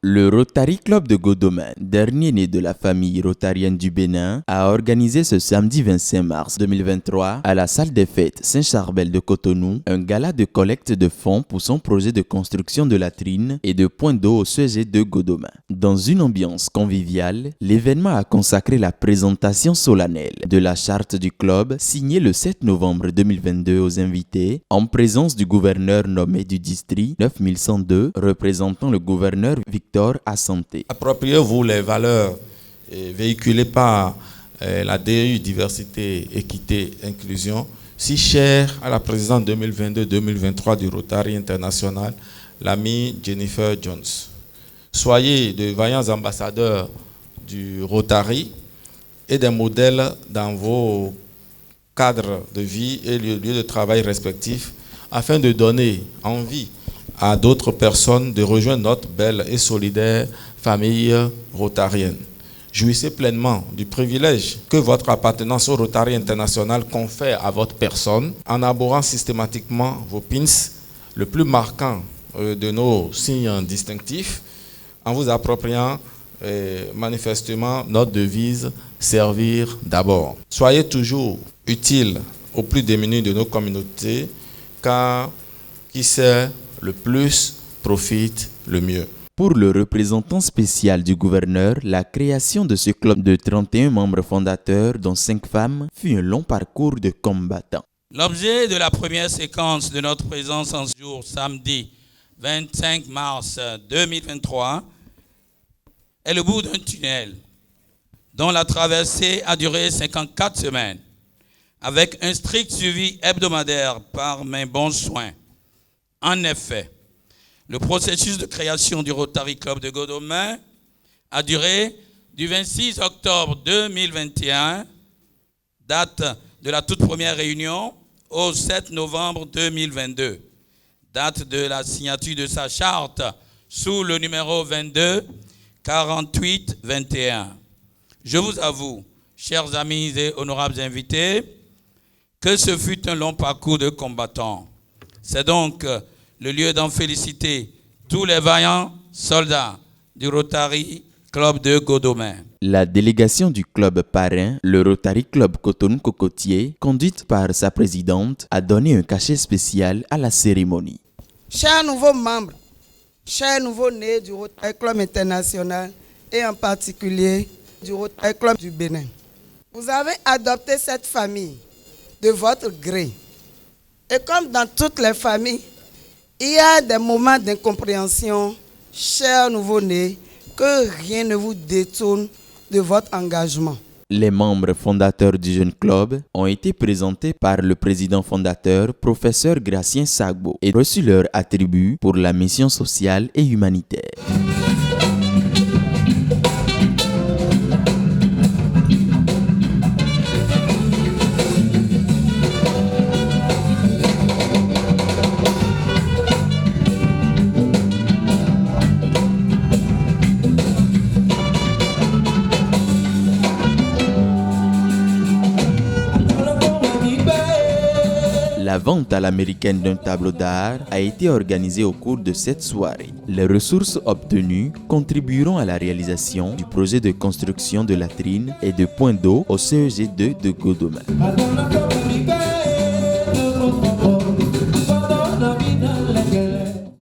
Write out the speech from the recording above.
Le Rotary Club de Godomain, dernier né de la famille rotarienne du Bénin, a organisé ce samedi 25 mars 2023 à la salle des fêtes Saint-Charbel de Cotonou un gala de collecte de fonds pour son projet de construction de latrines et de points d'eau au CEG de Godomain. Dans une ambiance conviviale, l'événement a consacré la présentation solennelle de la charte du club signée le 7 novembre 2022 aux invités en présence du gouverneur nommé du district 9102 représentant le gouverneur Victor Assanté. Appropriez-vous les valeurs véhiculées par la DEU Diversité, Équité, Inclusion, si chère à la présidente 2022-2023 du Rotary International, l'amie Jennifer Jones. Soyez de vaillants ambassadeurs du Rotary et des modèles dans vos cadres de vie et lieux de travail respectifs afin de donner envie à d'autres personnes de rejoindre notre belle et solidaire famille rotarienne. Jouissez pleinement du privilège que votre appartenance au Rotary International confère à votre personne en arborant systématiquement vos pins, le plus marquant de nos signes distinctifs, en vous appropriant manifestement notre devise « Servir d'abord ». Soyez toujours utiles aux plus démunis de nos communautés, car qui sait le plus profite le mieux. Pour le représentant spécial du gouverneur, la création de ce club de 31 membres fondateurs, dont 5 femmes, fut un long parcours de combattants. L'objet de la première séquence de notre présence en ce jour, samedi 25 mars 2023, est le bout d'un tunnel dont la traversée a duré 54 semaines, avec un strict suivi hebdomadaire par mes bons soins. En effet, le processus de création du Rotary Club de Godomain a duré du 26 octobre 2021, date de la toute première réunion, au 7 novembre 2022, date de la signature de sa charte sous le numéro 22 48 21. Je vous avoue, chers amis et honorables invités, que ce fut un long parcours de combattants. C'est donc le lieu d'en féliciter tous les vaillants soldats du Rotary Club de Godomain. La délégation du club parrain, le Rotary Club Cotonou-Cocotier, conduite par sa présidente, a donné un cachet spécial à la cérémonie. Chers nouveaux membres, chers nouveaux-nés du Rotary Club International et en particulier du Rotary Club du Bénin, vous avez adopté cette famille de votre gré. Et comme dans toutes les familles, il y a des moments d'incompréhension, chers nouveau-nés, que rien ne vous détourne de votre engagement. Les membres fondateurs du jeune club ont été présentés par le président fondateur, professeur Gracien Sagbo, et reçu leurs attributs pour la mission sociale et humanitaire. La vente à l'américaine d'un tableau d'art a été organisée au cours de cette soirée. Les ressources obtenues contribueront à la réalisation du projet de construction de latrines et de points d'eau au CEG2 de Godomain.